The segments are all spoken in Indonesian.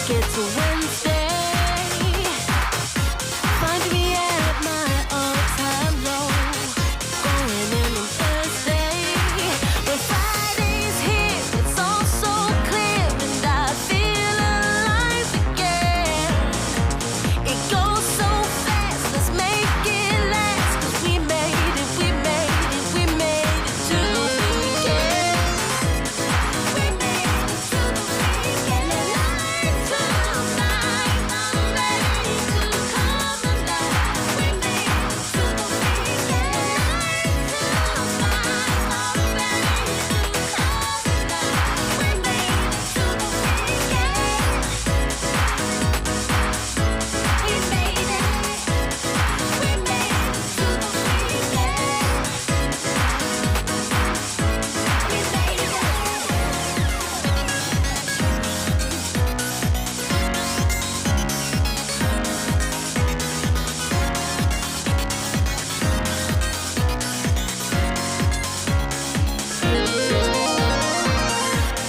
It's a Wednesday. Find me at my all-time low. Going in on Thursday. But Friday's here. It's all so clear, and I feel alive again. It goes so fast. Let's make it last. 'Cause we made it. We made it. We made it to the weekend. We made it to the weekend. Lights tonight. I'm ready to come alive. We made it to the weekend. Lights tonight. I'm ready to come alive. We made it to the weekend. We made it. We made it to the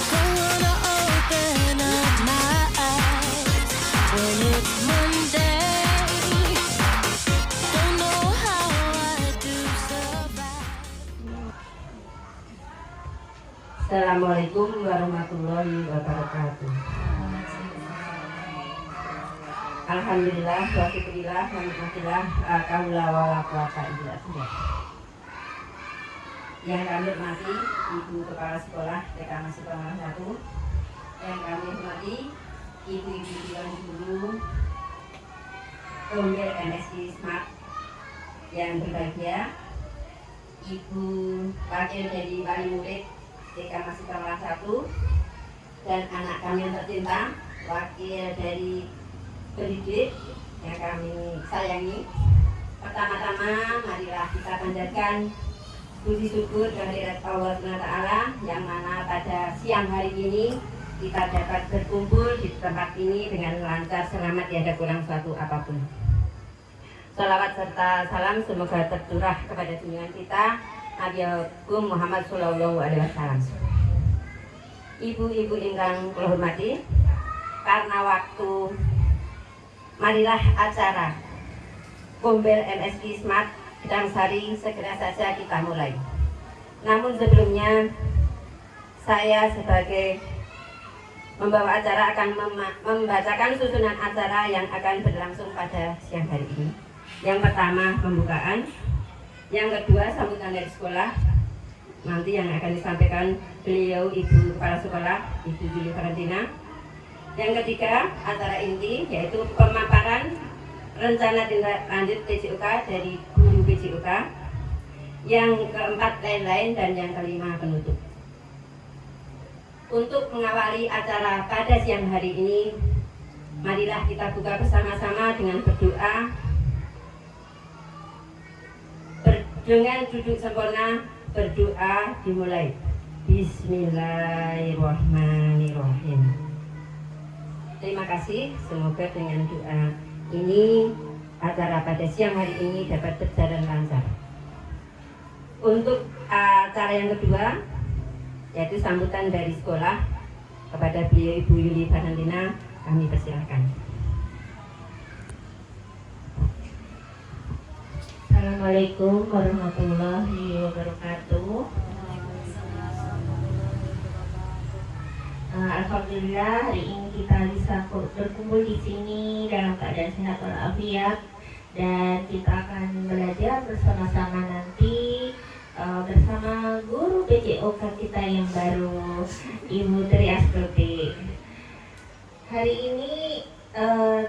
Don't wanna open up my eyes when it's Monday. Don't know how I do survive. Assalamualaikum warahmatullahi wabarakatuh. Alhamdulillah wa syukurillah wa nikmatillah la haula wala quwata illa billah. Yang kami hormati Ibu Kepala Sekolah TK Masukama 1, yang kami hormati ibu-ibu dewan guru Gombel MSI Smart yang berbahagia, Ibu Wakil dari Wali Murid TK Masukama 1, dan anak kami yang tercinta, wakil dari pendidik yang kami sayangi. Pertama-tama marilah kita panjatkan puji syukur kehadirat Allah SWT yang mana pada siang hari ini kita dapat berkumpul di tempat ini dengan lancar, selamat, tiada kurang suatu apapun. Salawat serta salam semoga tercurah kepada junjungan kita Nabi Agung Muhammad Sallallahu Alaihi Wasallam. Ibu-ibu ingkang kula hormati, karena waktu, marilah acara Gombel MSI Smart Gedangsari segera saja kita mulai. Namun sebelumnya saya sebagai membawa acara akan membacakan susunan acara yang akan berlangsung pada siang hari ini. Yang pertama pembukaan, yang kedua sambutan dari sekolah, nanti yang akan disampaikan beliau Ibu Kepala Sekolah Ibu Yuli Valentina. Yang ketiga acara inti yaitu pemaparan rencana tindak lanjut PJOK dari guru PJOK. Yang keempat lain-lain, dan yang kelima penutup. Untuk mengawali acara pada siang hari ini, marilah kita buka bersama-sama dengan berdoa. Dengan duduk sempurna, berdoa dimulai. Bismillahirrahmanirrahim. Terima kasih, semoga dengan doa ini acara pada siang hari ini dapat berjalan lancar. Untuk acara yang kedua, yaitu sambutan dari sekolah kepada beliau Ibu Yuli Valentina, kami persilahkan. Assalamualaikum warahmatullahi wabarakatuh. Alhamdulillah hari ini kita bisa berkumpul di sini dalam keadaan sehat walafiat, dan kita akan belajar bersama-sama nanti bersama guru PJOK kita yang baru, Ibu Tri Astuti. Hari ini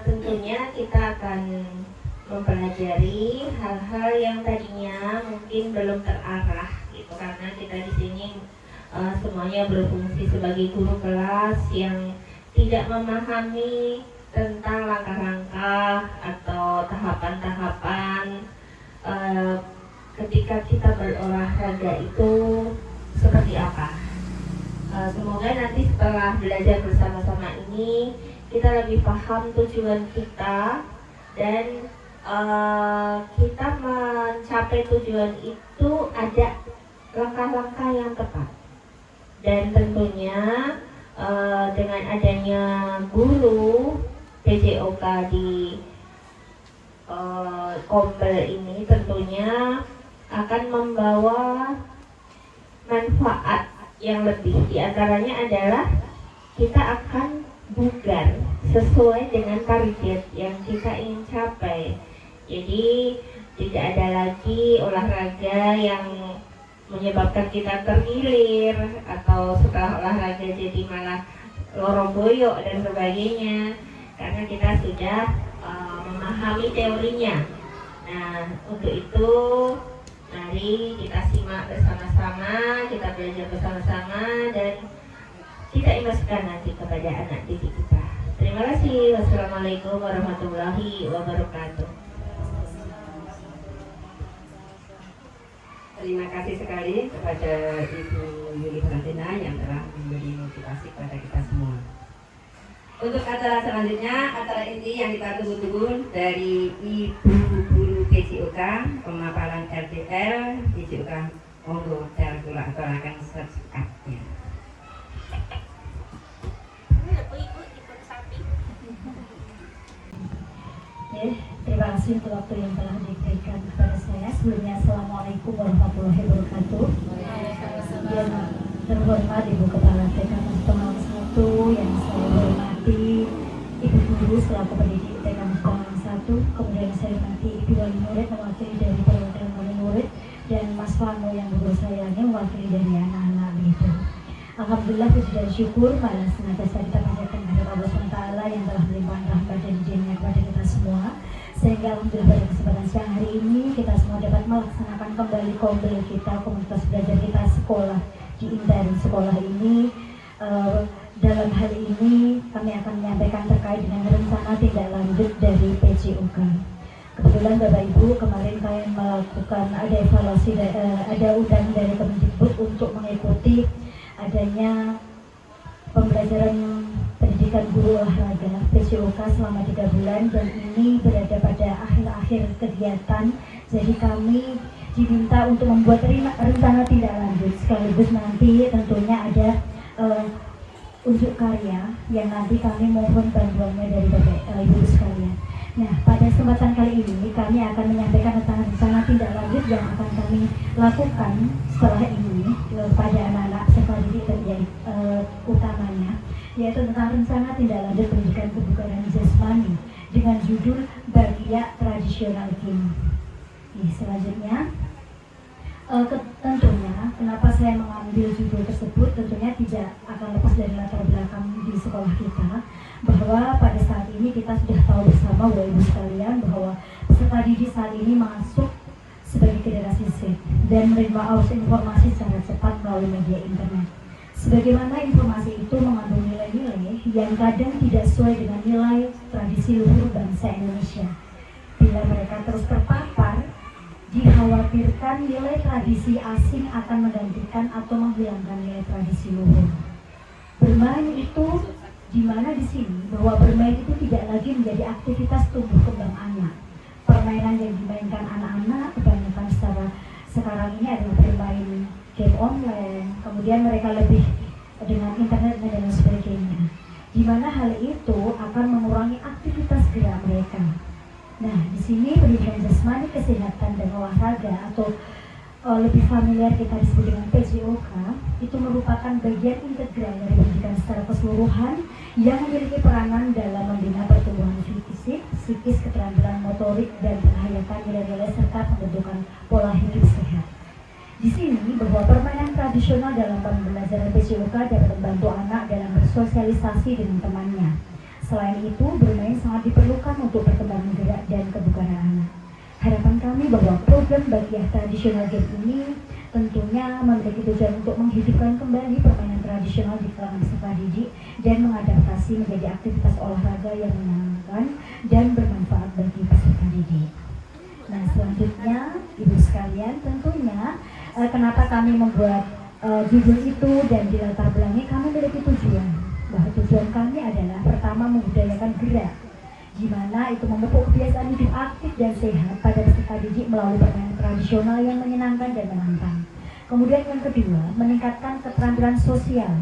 tentunya kita akan mempelajari hal-hal yang tadinya mungkin belum terarah gitu, karena kita di sini semuanya berfungsi sebagai guru kelas yang tidak memahami tentang langkah-langkah atau tahapan-tahapan ketika kita berolahraga itu seperti apa. Semoga nanti setelah belajar bersama-sama ini kita lebih paham tujuan kita, dan kita mencapai tujuan itu ada langkah-langkah yang tepat. Dan tentunya dengan adanya guru PJOK di Kombel ini tentunya akan membawa manfaat yang lebih. Di antaranya adalah kita akan bugar sesuai dengan target yang kita ingin capai. Jadi tidak ada lagi olahraga yang menyebabkan kita tergilir atau setelah olahraga jadi malah lorong boyok dan sebagainya, karena kita sudah memahami teorinya. Nah, untuk itu mari kita simak bersama-sama, kita belajar bersama-sama, dan kita imbaskan nanti kepada anak didik kita. Terima kasih. Wassalamualaikum warahmatullahi wabarakatuh. Terima kasih sekali kepada Ibu Yuli Valentina yang telah memberi motivasi kepada kita semua. Untuk acara selanjutnya, acara inti yang kita tunggu-tunggu dari Ibu Guru PJOK, pemaparan RTL PJOK, monggo akan secepatnya. Terima kasih untuk waktu yang telah diberikan kepada saya. Sebelumnya, Assalamualaikum warahmatullahi wabarakatuh. Yang terhormat Ibu Kepala TK Mustamal 1, yang saya hormati Ibu Guru selaku pendidik TK Mustamal 1, kemudian saya hormati Ibu Wali Murid mewakili dari perwakilan wali murid, dan Mas Fano yang guru saya ini mewakili dari anak-anak itu. Alhamdulillah, puji dan syukur malah senantiasa kita panjatkan kepada Allah SWT yang telah melimpahkan rahmat dan izin-Nya kepada kita semua, sehingga alhamdulillah pada kesempatan siang hari ini kita semua dapat melaksanakan kembali kombel kita, komunitas belajar kita sekolah di Intan sekolah ini. Dalam hal ini kami akan menyampaikan terkait dengan rencana tindak lanjut dari PJOK. Kebetulan Bapak Ibu, kemarin kalian melakukan ada evaluasi, ada undang dari Kemendikbud untuk mengikuti adanya pembelajaran pendidikan guru olahraga PJOK selama 3 bulan, dan ini berada pada akhir-akhir kegiatan. Jadi kami diminta untuk membuat rencana tindak lanjut, sekaligus nanti tentunya ada unjuk karya yang nanti kami mohon bantuannya dari Bapak Ibu sekalian. Nah, pada kesempatan kali ini kami akan menyampaikan tentang rencana tindak lanjut yang akan kami lakukan setelah ini pada anak-anak sekolah didik terjadi utamanya, yaitu tentang rencana tindak lanjut pendidikan kebugaran jasmani dengan judul Bagiak Tradisional Kini. Selanjutnya, tentunya kenapa saya mengambil judul tersebut tentunya tidak akan lepas dari latar belakang di sekolah kita, bahwa pada saat ini kita sudah tahu bersama Bapak Ibu sekalian bahwa peserta didik saat ini masuk sebagai generasi Z dan menerima arus informasi secara cepat melalui media internet. Sebagaimana informasi itu mengandung nilai-nilai yang kadang tidak sesuai dengan nilai tradisi luhur bangsa Indonesia. Bila mereka terus terpapar, dikhawatirkan nilai tradisi asing akan menggantikan atau menghilangkan nilai tradisi luhur. Bermain itu di mana di sini bahwa bermain itu tidak lagi menjadi aktivitas tumbuh kembang anak. Permainan yang dimainkan anak-anak kebanyakan sekarang ini adalah bermain game online, kemudian mereka lebih dengan internet dan lain sebagainya, di mana hal itu akan mengurangi aktivitas gerak mereka. Nah, di sini pendidikan jasmani, kesehatan dan olahraga atau lebih familiar kita disebut dengan PJOK itu merupakan bagian integral dari pendidikan secara keseluruhan yang memiliki peranan dalam membina pertumbuhan fisik, psikis, keterampilan motorik, dan menghayatkan nilai-nilai serta pembentukan pola hidup sehat. Di sini bahwa permainan tradisional dalam pembelajaran PJOK dapat membantu anak dalam bersosialisasi dengan temannya. Selain itu, bermain sangat diperlukan untuk perkembangan gerak dan kebugaran anak. Harapan kami bahwa program Bagiak Tradisional Game ini tentunya memiliki tujuan untuk menghidupkan kembali permainan tradisional di kalangan peserta didik dan mengadaptasi menjadi aktivitas olahraga yang menyenangkan dan bermanfaat bagi peserta didik. Nah, selanjutnya Ibu sekalian, tentunya kenapa kami membuat judul itu dan di latar belakangnya kami memiliki tujuan. Bahwa tujuan kami adalah pertama membudayakan gerak, di mana itu memupuk kebiasaan hidup aktif dan sehat pada peserta didik melalui permainan tradisional yang menyenangkan dan menantang. Kemudian yang kedua, meningkatkan keterampilan sosial,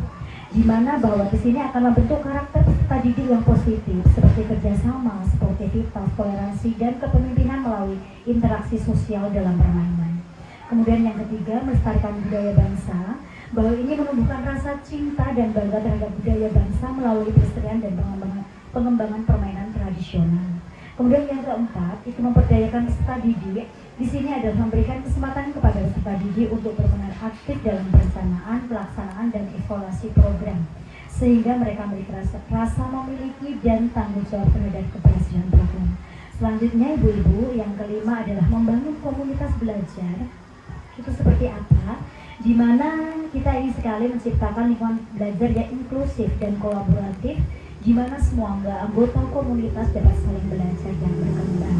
di mana bahwa di sini akan membentuk karakter peserta didik yang positif seperti kerjasama, sportivitas, toleransi, dan kepemimpinan melalui interaksi sosial dalam permainan. Kemudian yang ketiga, melestarikan budaya bangsa, bahwa ini menumbuhkan rasa cinta dan bangga terhadap budaya bangsa melalui pelestarian dan pengembangan permainan tradisional. Kemudian yang keempat, itu memperdayakan peserta didik. Di sini adalah memberikan kesempatan kepada peserta didik untuk berperan aktif dalam perencanaan, pelaksanaan, dan evaluasi program, sehingga mereka memiliki rasa memiliki dan tanggung jawab terhadap keberhasilan program. Selanjutnya, ibu-ibu, yang kelima adalah membangun komunitas belajar. Itu seperti apa? Di mana kita ingin sekali menciptakan lingkungan belajar yang inklusif dan kolaboratif, di mana semua anggota komunitas dapat saling belajar dan berkembang.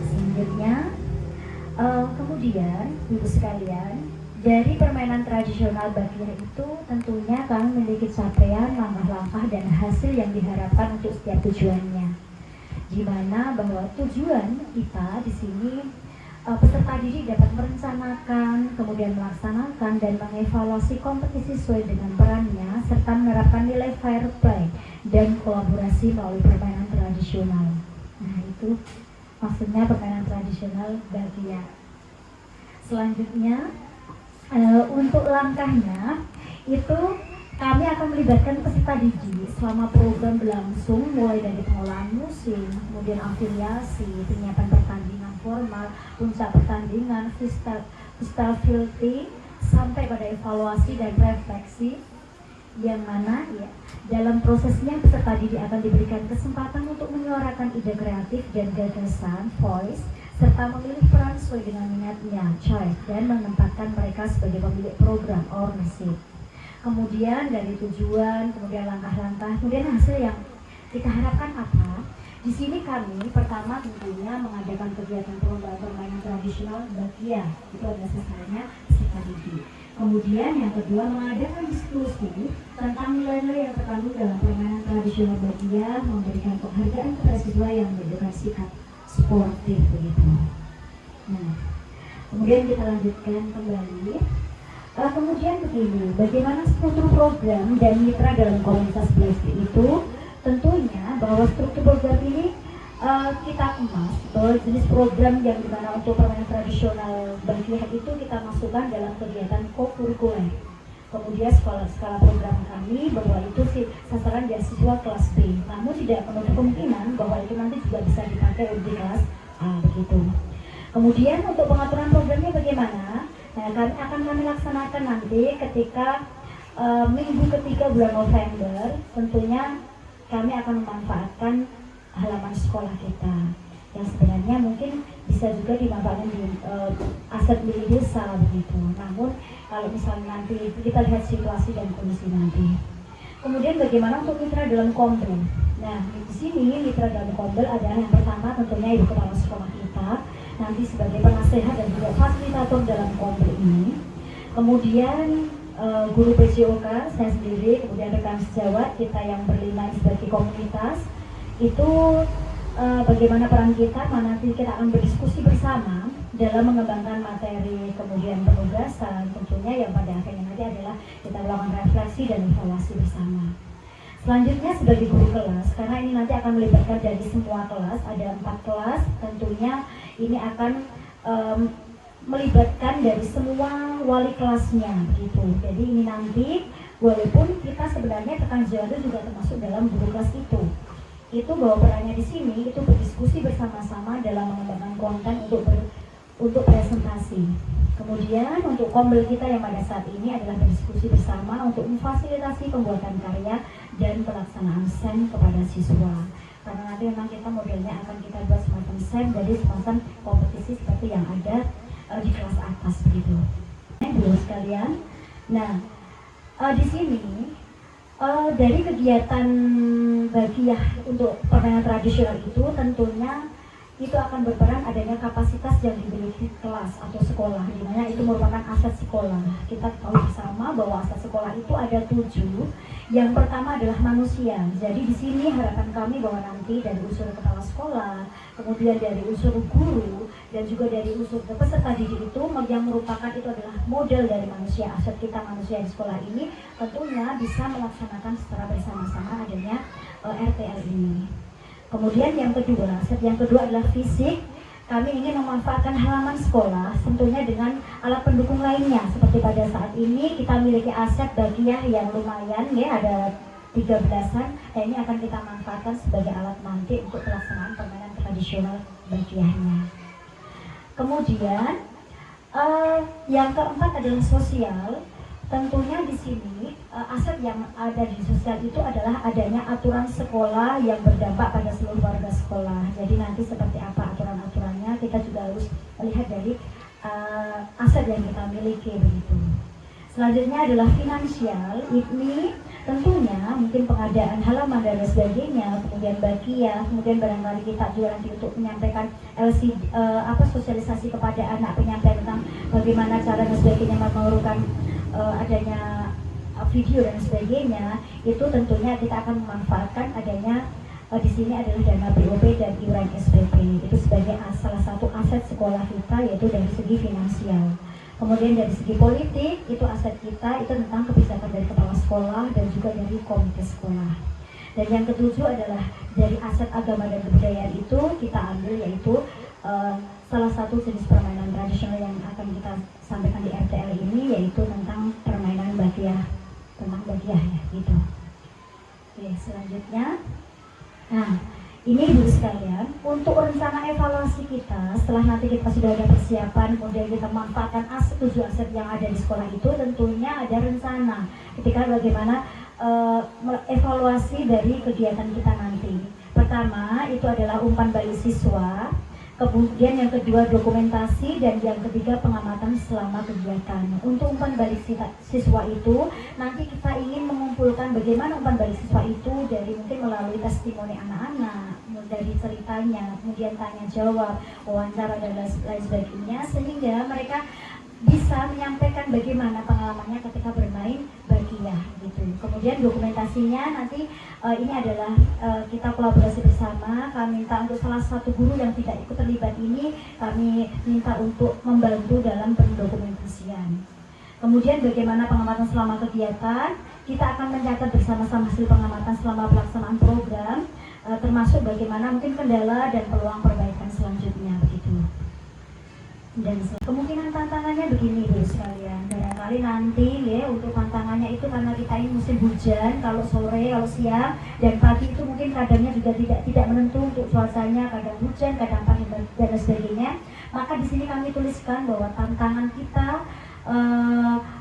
Selanjutnya, kemudian ibu sekalian, dari permainan tradisional Bakiyah itu tentunya kami memiliki capaian, langkah-langkah, dan hasil yang diharapkan untuk setiap tujuannya. Di mana bahwa tujuan kita di sini peserta didik dapat merencanakan, kemudian melaksanakan dan mengevaluasi kompetisi sesuai dengan perannya, serta menerapkan nilai fair play dan kolaborasi melalui permainan tradisional. Nah, itu maksudnya permainan tradisional Bakiyah. Selanjutnya, untuk langkahnya itu kami akan melibatkan peserta didik selama program berlangsung, mulai dari pengolahan musim, kemudian afiliasi, penyiapan pertandingan formal, puncak pertandingan, sampai pada evaluasi dan refleksi, yang mana ya dalam prosesnya peserta didik akan diberikan kesempatan untuk menyuarakan ide kreatif dan gagasan, voice, serta memilih peran sesuai dengan minatnya, choice, dan menempatkan mereka sebagai pemilik program, ownership. Kemudian dari tujuan, kemudian langkah-langkah, kemudian hasil yang kita harapkan apa? Di sini kami pertama tentunya mengadakan kegiatan perlombaan permainan tradisional Bakiyah, itu adalah sasarannya peserta didik. Kemudian yang kedua, mengadakan diskusi tentang nilai-nilai yang terkandung dalam permainan tradisional Bakiyah, memberikan penghargaan kepada siswa yang menunjukkan sikap sportif begitu. Nah, kemudian kita lanjutkan kembali. Kemudian begini, bagaimana struktur program dan mitra dalam komunitas belajar itu? Tentunya bahwa struktur program ini kita kemas bahwa jenis program yang dimana untuk permainan tradisional Bakiyah itu kita masukkan dalam kegiatan co-kurikuler. Kemudian skala program kami bahwa itu sasaran beasiswa kelas B, namun tidak menutup kemungkinan bahwa itu nanti juga bisa dipakai untuk kelas A begitu. Kemudian untuk pengaturan programnya bagaimana? Nah, kami laksanakan nanti ketika minggu ketiga bulan November, tentunya kami akan memanfaatkan halaman sekolah kita yang sebenarnya mungkin bisa juga dimanfaatkan di aset milik desa begitu. Namun kalau misalnya nanti kita lihat situasi dan kondisi nanti. Kemudian bagaimana untuk mitra dalam Kombel? Nah, di sini mitra dalam Kombel adalah yang pertama tentunya ibu kepala sekolah kita, nanti sebagai penasehat dan juga fasilitator dalam Kombel ini. Kemudian guru PJOK, saya sendiri, kemudian rekan sejawat kita yang berlima sebagai komunitas. Itu bagaimana peran kita, nanti kita akan berdiskusi bersama dalam mengembangkan materi, kemudian penugasan, tentunya yang pada akhirnya nanti adalah kita melakukan refleksi dan evaluasi bersama. Selanjutnya sebagai guru kelas, karena ini nanti akan melibatkan dari semua kelas, ada 4 kelas, tentunya ini akan melibatkan dari semua wali kelasnya gitu. Jadi ini nanti walaupun kita sebenarnya rekan sejawat itu juga termasuk dalam guru kelas itu bahwa perannya di sini itu berdiskusi bersama-sama dalam mengembangkan konten untuk presentasi. Kemudian untuk Kombel kita yang pada saat ini adalah berdiskusi bersama untuk memfasilitasi pembuatan karya dan pelaksanaan SEM kepada siswa. Karena nanti memang kita modelnya akan kita buat semacam SEM, jadi semacam kompetisi seperti yang ada di kelas atas begitu. Ibu sekalian, nah di sini dari kegiatan Bakiyah untuk permainan tradisional itu tentunya itu akan berperan adanya kapasitas yang dimiliki kelas atau sekolah, di mana itu merupakan aset sekolah. Kita tahu bersama bahwa aset sekolah itu ada 7. Yang pertama adalah manusia. Jadi di sini harapan kami bahwa nanti dari unsur kepala sekolah, kemudian dari unsur guru, dan juga dari unsur peserta didik itu yang merupakan itu adalah model dari manusia, aset kita manusia di sekolah ini tentunya bisa melaksanakan secara bersama-sama adanya RTL ini. Kemudian yang kedua, aset yang kedua adalah fisik. Kami ingin memanfaatkan halaman sekolah tentunya dengan alat pendukung lainnya. Seperti pada saat ini kita memiliki aset bagiah yang lumayan ya, ada 13-an. Nah, ini akan kita manfaatkan sebagai alat nanti untuk pelaksanaan permainan tradisional bagiahnya. Kemudian yang keempat adalah sosial. Tentunya di sini aset yang ada di sosial itu adalah adanya aturan sekolah yang berdampak pada seluruh warga sekolah. Jadi nanti seperti apa aturan-aturannya kita juga harus melihat dari aset yang kita miliki begitu. Selanjutnya adalah finansial. Ini tentunya mungkin pengadaan halaman dan sebagainya, kemudian bagian, kemudian barangkali kita juga nanti untuk menyampaikan sosialisasi kepada anak, penyampaian tentang bagaimana cara dan sebagainya memerlukan adanya video dan sebagainya. Itu tentunya kita akan memanfaatkan adanya di sini adalah dana BOP dan iuran SPP. Itu sebagai salah satu aset sekolah kita, yaitu dari segi finansial. Kemudian dari segi politik, itu aset kita itu tentang kebijakan dari kepala sekolah dan juga dari komite sekolah. Dan yang ketujuh adalah dari aset agama dan kebudayaan itu kita ambil, yaitu salah satu jenis permainan tradisional yang akan kita sampaikan di RTL ini, yaitu tentang permainan bagiah, ya gitu. Oke, selanjutnya, nah ini Ibu sekalian, untuk rencana evaluasi kita setelah nanti kita sudah ada persiapan, kemudian kita manfaatkan aset 7 aset yang ada di sekolah itu, tentunya ada rencana ketika bagaimana evaluasi dari kegiatan kita nanti. Pertama itu adalah umpan balik siswa, kemudian yang kedua dokumentasi, dan yang ketiga pengamatan selama kegiatan. Untuk umpan balik siswa itu nanti kita ingin mengumpulkan bagaimana umpan balik siswa itu dari mungkin melalui testimoni anak-anak, dari ceritanya, kemudian tanya jawab, wawancara dan lain sebagainya, sehingga mereka bisa menyampaikan bagaimana pengalamannya ketika bermain bagiah gitu. Kemudian dokumentasinya nanti ini adalah kita kolaborasi bersama. Kami minta untuk salah satu guru yang tidak ikut terlibat ini, kami minta untuk membantu dalam pendokumentasian. Kemudian bagaimana pengamatan selama kegiatan, kita akan mencatat bersama-sama hasil pengamatan selama pelaksanaan program, termasuk bagaimana mungkin kendala dan peluang perbaikan selanjutnya begitu. Dan kemungkinan tantangannya begini Bu sekalian, barangkali nanti ya untuk tantangannya itu karena kita ini musim hujan, kalau sore, kalau siang dan pagi itu mungkin kadangnya juga tidak menentu untuk cuacanya, kadang hujan, kadang panas dan sebagainya. Maka di sini kami tuliskan bahwa tantangan kita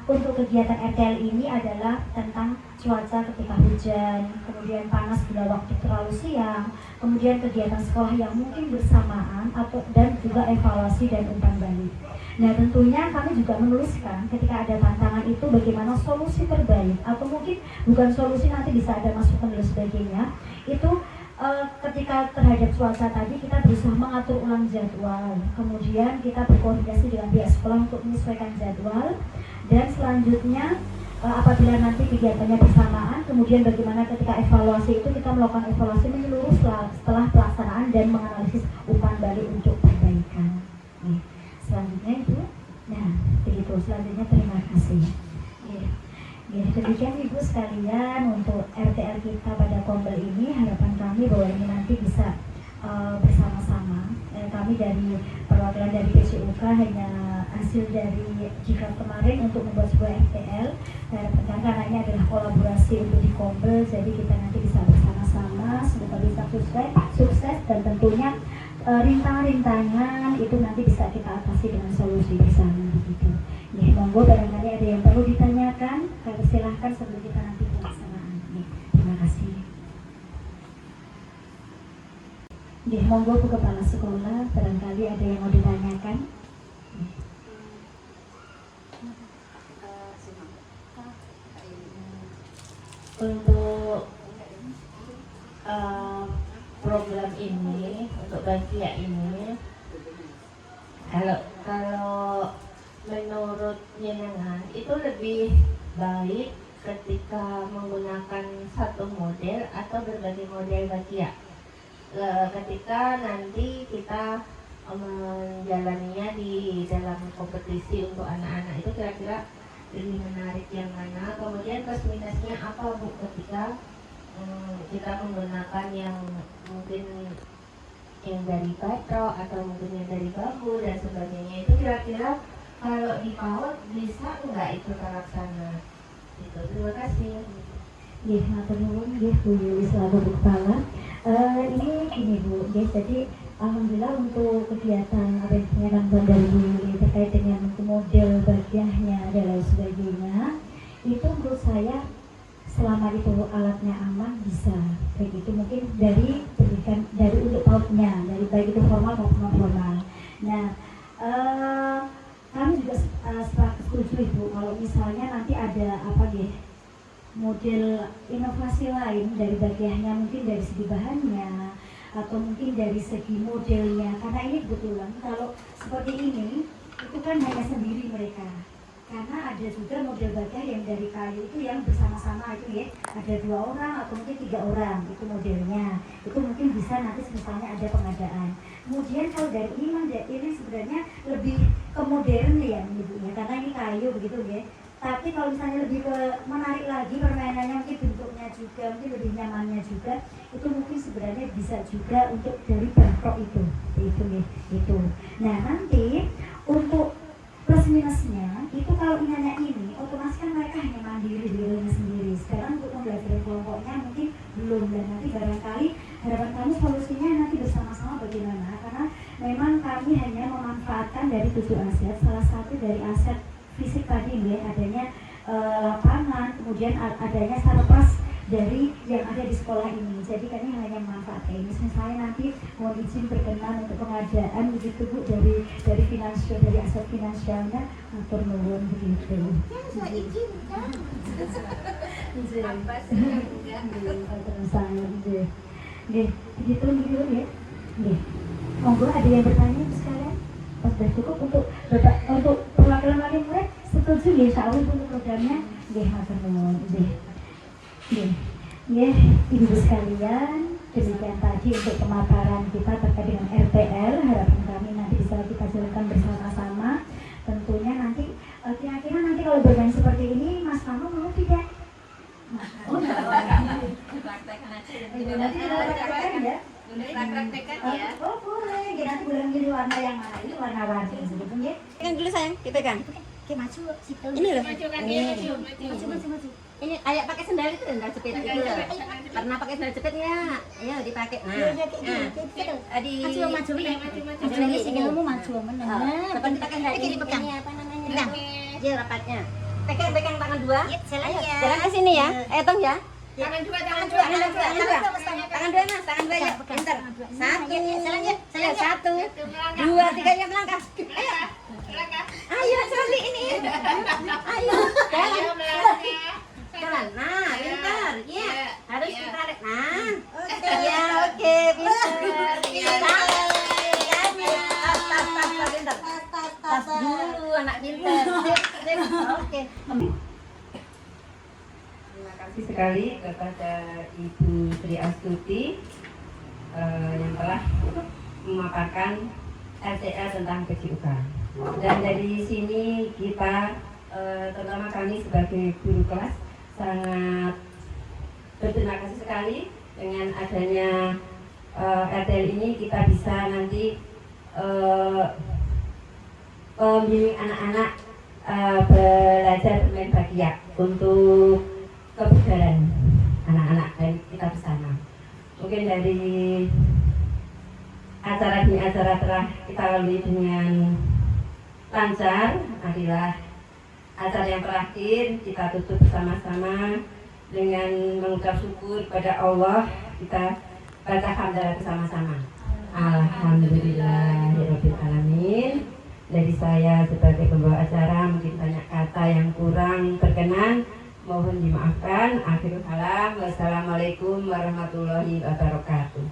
untuk kegiatan RTL ini adalah tentang cuaca ketika hujan, kemudian panas bila waktu terlalu siang, kemudian kegiatan sekolah yang mungkin bersamaan dan juga evaluasi dan umpan balik. Nah tentunya kami juga menuliskan ketika ada tantangan itu bagaimana solusi terbaik, atau mungkin bukan solusi, nanti bisa ada masukan dan sebagainya. Itu ketika terhadap cuaca tadi kita berusaha mengatur ulang jadwal, kemudian kita berkoordinasi dengan pihak sekolah untuk menyesuaikan jadwal, dan selanjutnya apabila nanti kegiatannya bersamaan, kemudian bagaimana ketika evaluasi itu kita melakukan evaluasi menyeluruh setelah pelaksanaan dan menganalisis umpan balik untuk perbaikan. Nih, selanjutnya itu, nah begitu. Selanjutnya terima kasih. Ya, demikian Ibu sekalian untuk RTL kita pada Kombel ini. Harapan kami bahwa ini nanti bisa bersama-sama. Kami dari perwakilan dari PCUK hanya hasil dari jika kemarin untuk membuat sebuah RTL. Karena ini adalah kolaborasi untuk di Kombel, jadi kita nanti bisa bersama-sama. Semoga bisa sukses dan tentunya rintangan-rintangan itu nanti bisa kita atasi dengan solusi bersama begitu. Ya, monggo barangkali ada yang perlu ditanyakan, silahkan sebelum kita nanti pelaksanaan. Terima kasih. Ya, monggo Bu Kepala Sekolah, barangkali ada yang mau ditanyakan. Untuk program ini untuk Bakia ini, kalau menurut jenengan itu lebih baik ketika menggunakan satu model atau berbagai model Bakia? Ketika nanti kita menjalaninya di dalam kompetisi untuk anak-anak itu kira-kira lebih menarik yang mana? Kemudian plus minusnya apa Bu ketika kita menggunakan yang mungkin yang dari batok atau mungkin yang dari bambu dan sebagainya, itu kira-kira kalau di PAUD bisa nggak itu terlaksana? Itu terima kasih. Nggih, matur nuwun nggih Bu Yuli selaku Bu Kepala. Ini Bu, nggih, jadi alhamdulillah untuk kegiatan apa yang ditanyakan dari Bu Yuli terkait dengan model bagiannya dan lain sebagainya, itu menurut saya selama itu alatnya aman bisa. Begitu mungkin dari pendidikan dari untuk PAUD-nya, dari baik itu formal maupun non formal. Nah, kami juga setuju Ibu kalau misalnya nanti ada model inovasi lain dari bagiannya, mungkin dari segi bahannya atau mungkin dari segi modelnya, karena ini kebetulan kalau seperti ini itu kan hanya sendiri mereka, karena ada juga model bagian yang dari kayu itu yang bersama-sama itu ya, ada 2 orang atau mungkin 3 orang itu modelnya, itu mungkin bisa nanti misalnya ada pengadaan. Kemudian kalau dari ini sebenarnya lebih ke modern ya menyebutnya, karena ini kayu begitu ya. Tapi kalau misalnya lebih ke menarik lagi permainannya, mungkin bentuknya juga, mungkin lebih nyamannya juga, itu mungkin sebenarnya bisa juga untuk dari bentrok itu ya, itu. Nah nanti untuk plus minusnya itu kalau ingatnya ini otomatis kan mereka hanya mandiri di rumahnya sendiri. Sekarang untuk pembelajaran kelompoknya mungkin belum, dan nanti barangkali harapan kami solusinya nanti bersama-sama bagaimana, karena memang kami hanya memanfaatkan dari 7 aset, salah satu dari aset fisik tadi ya, adanya lapangan, kemudian adanya sarpas dari yang ada di sekolah ini. Jadi kami hanya memanfaatkan ini. Misalnya nanti mohon izin berkenan untuk pengadaan begitu Bu dari finansial, dari aset finansialnya, atur nuwun begitu. Saya izin kan. Apa sih? Nggih, begitu ya. Nggih. Monggo ada yang bertanya sekalian? Sudah cukup untuk perwakilan wali murid, setuju ya insya Allah untuk programnya. Nggih, matur nuwun. Nggih, Ibu sekalian, demikian tadi untuk pemaparan kita terkait dengan RPL. Harapan kami nanti bisa kita jalankan bersama-sama. Tentunya nanti kira-kira nanti kalau bermain seperti ini, Mas Tano mau tidak? Oh, Praktekkan aja. nanti kita praktekkan ya. Praktekkan ya. Oh boleh, nanti boleh milih warna yang mana, ini warna-warni sebetulnya ya. Pegang dulu sayang, dipegang. Oke, maju situ. Ini loh. Maju. Ini ayak pakai sendal itu, sendal jepit itu loh. Pernah pakai sendal jepit ya? Ayo dipakai. Nah, maju lagi sini kamu maju meneng. Depan dipakai sendal ini pegang. Apa namanya? Pegang. Iya, rapatnya. Pegang tangan 2. Jalan ke sini ya. Tong ya. Tangan dua mas, tangan 2 ya. Pintar. 1, 2, 3 ya melangkah. Ayo seperti ini. Ayo. Jalan. Nah, pintar. Iya. Harus ditarik. Nah. Iya, oke, pintar. Pintar. Tas dulu anak pintar. Oke. Terima kasih sekali kepada Ibu Sri Astuti yang telah memaparkan RCL tentang PJUK. Dan dari sini kita, terutama kami sebagai guru kelas, sangat berterima kasih sekali dengan adanya RTL ini. Kita bisa nanti membimbing anak-anak belajar bermain bakia untuk kebugaran anak-anak dan kita bersama. Mungkin dari acara demi acara telah kita lalui dengan lancar, adalah acara yang terakhir kita tutup bersama-sama dengan mengucap syukur kepada Allah. Kita baca hamdalah bersama-sama. Alhamdulillahirabbil alamin. Dari saya sebagai pembawa acara mungkin banyak kata yang kurang berkenan, mohon dimaafkan. Akhirul kalam, wassalamualaikum warahmatullahi wabarakatuh.